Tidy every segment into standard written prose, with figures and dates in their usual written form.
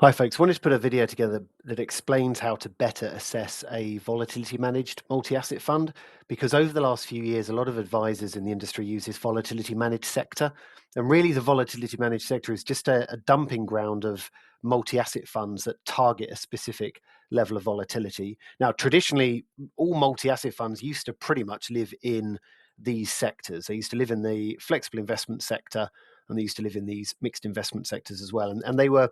Hi, folks. Wanted to put a video together that explains how to better assess a volatility managed multi asset fund. Because over the last few years, a lot of advisors in the industry use this volatility managed sector. And really, the volatility managed sector is just a dumping ground of multi asset funds that target a specific level of volatility. Now, traditionally, all multi asset funds used to pretty much live in these sectors. They used to live in the flexible investment sector and they used to live in these mixed investment sectors as well. And they were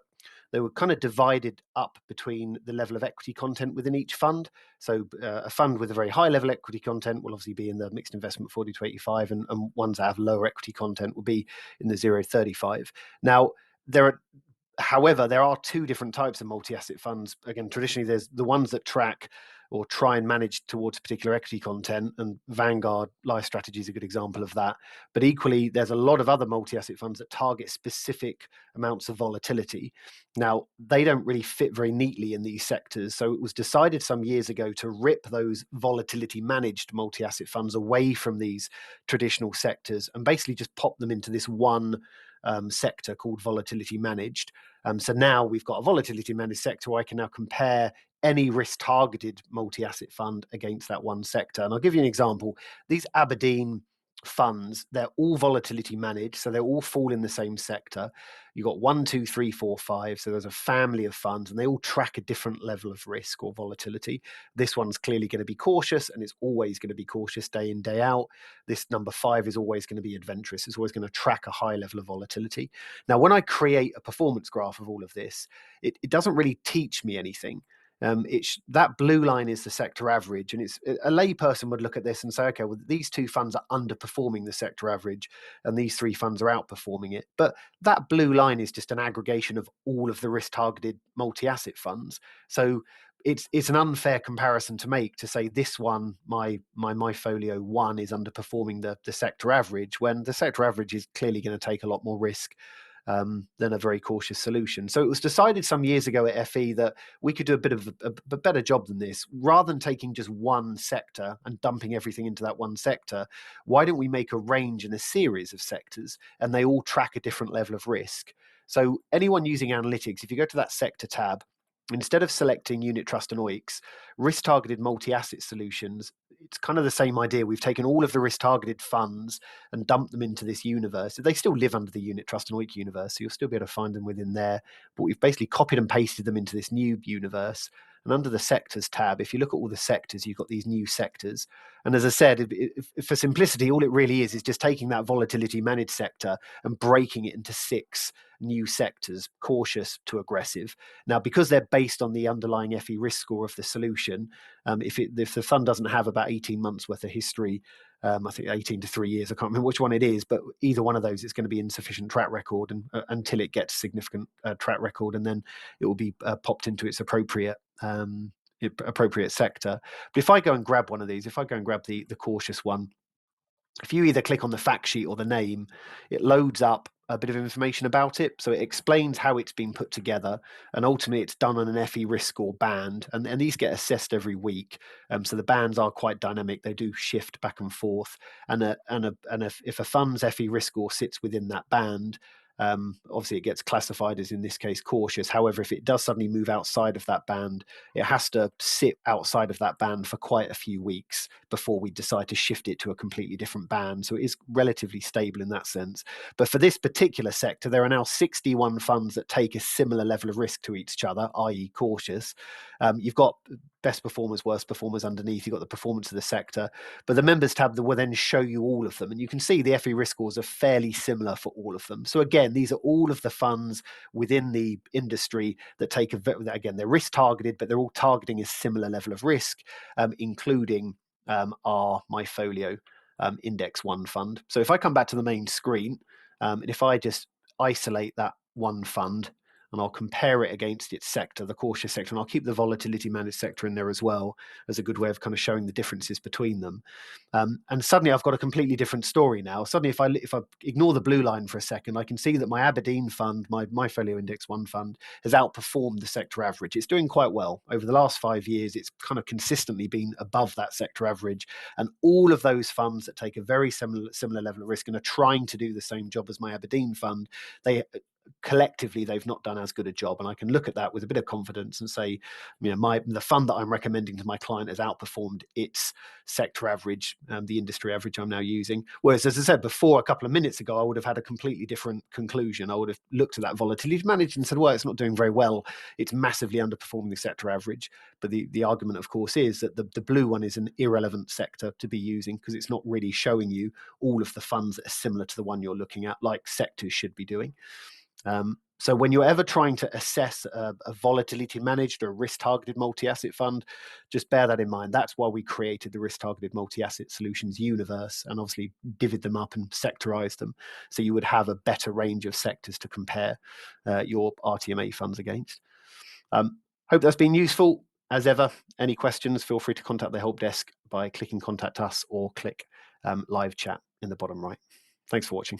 kind of divided up between the level of equity content within each fund. So a fund with a very high level equity content will obviously be in the mixed investment 40 to 85, and ones that have lower equity content will be in the 0 to 35. Now, there are However, there are two different types of multi-asset funds. Again, traditionally, there's the ones that track or try and manage towards particular equity content, and Vanguard Life Strategy is a good example of that. But equally, there's a lot of other multi-asset funds that target specific amounts of volatility. Now, they don't really fit very neatly in these sectors. So it was decided some years ago to rip those volatility managed multi-asset funds away from these traditional sectors and basically just pop them into this one sector called volatility managed. So now we've got a volatility managed sector where I can now compare any risk targeted multi asset fund against that one sector. And I'll give you an example. These Aberdeen funds, they're all volatility managed, so they all fall in the same sector. You've got one, two, three, four, five. So there's a family of funds, and they all track a different level of risk or volatility. This one's clearly going to be cautious, and it's always going to be cautious day in, day out. This number five is always going to be adventurous. It's always going to track a high level of volatility. Now, when I create a performance graph of all of this, it doesn't really teach me anything. That blue line is the sector average, and it's a layperson would look at this and say, okay, well, these two funds are underperforming the sector average, and these three funds are outperforming it. But that blue line is just an aggregation of all of the risk targeted multi asset funds. So it's an unfair comparison to make to say this one, my folio one, is underperforming the sector average, when the sector average is clearly going to take a lot more risk than a very cautious solution. So it was decided some years ago at FE that we could do a bit of a better job than this. Rather than taking just one sector and dumping everything into that one sector, why don't we make a range and a series of sectors, and they all track a different level of risk? So anyone using analytics, if you go to that sector tab, instead of selecting unit trust and OEICs, risk targeted multi asset solutions, it's kind of the same idea. We've taken all of the risk targeted funds and dumped them into this universe. They still live under the unit trust and OEIC universe, so you'll still be able to find them within there. But we've basically copied and pasted them into this new universe. And under the sectors tab, if you look at all the sectors, you've got these new sectors. And as I said, for simplicity, all it really is just taking that volatility managed sector and breaking it into six new sectors, cautious to aggressive. Now, because they're based on the underlying FE risk score of the solution, if the fund doesn't have about 18 months worth of history, I think 18 to 3 years, I can't remember which one it is, but either one of those is going to be insufficient track record and, until it gets significant track record, and then it will be popped into its appropriate sector. But if I go and grab one of these, if I go and grab the cautious one, if you either click on the fact sheet or the name, it loads up a bit of information about it. So it explains how it's been put together, and ultimately it's done on an FE risk score band, and these get assessed every week. So the bands are quite dynamic; they do shift back and forth. And if a fund's FE risk score sits within that band, obviously it gets classified as, in this case, cautious. However, if it does suddenly move outside of that band, it has to sit outside of that band for quite a few weeks before we decide to shift it to a completely different band. So it is relatively stable in that sense. But for this particular sector, there are now 61 funds that take a similar level of risk to each other, i.e., cautious. You've got best performers, worst performers underneath. You've got the performance of the sector, but the members tab that will then show you all of them, and you can see the FE risk scores are fairly similar for all of them. So again, these are all of the funds within the industry that take again, they're risk targeted, but they're all targeting a similar level of risk, including our MyFolio Index One fund. So if I come back to the main screen, and if I just isolate that one fund, and I'll compare it against its sector, the cautious sector, and I'll keep the volatility managed sector in there as well as a good way of kind of showing the differences between them. And suddenly I've got a completely different story now. Suddenly, if I ignore the blue line for a second, I can see that my Aberdeen fund, my MyFolio Index One fund, has outperformed the sector average. It's doing quite well over the last 5 years. It's kind of consistently been above that sector average, and all of those funds that take a very similar level of risk and are trying to do the same job as my Aberdeen fund, they collectively they've not done as good a job. And I can look at that with a bit of confidence and say, the fund that I'm recommending to my client has outperformed its sector average, the industry average I'm now using. Whereas, as I said before, a couple of minutes ago, I would have had a completely different conclusion. I would have looked at that volatility managed and said, well, it's not doing very well. It's massively underperforming the sector average. But the argument, of course, is that the blue one is an irrelevant sector to be using because it's not really showing you all of the funds that are similar to the one you're looking at, like sectors should be doing. So when you're ever trying to assess a volatility managed or risk targeted multi-asset fund, just bear that in mind. That's why we created the risk targeted multi-asset solutions universe and obviously divvied them up and sectorized them. So you would have a better range of sectors to compare your RTMA funds against. Hope that's been useful. As ever, any questions, feel free to contact the help desk by clicking contact us or click live chat in the bottom right. Thanks for watching.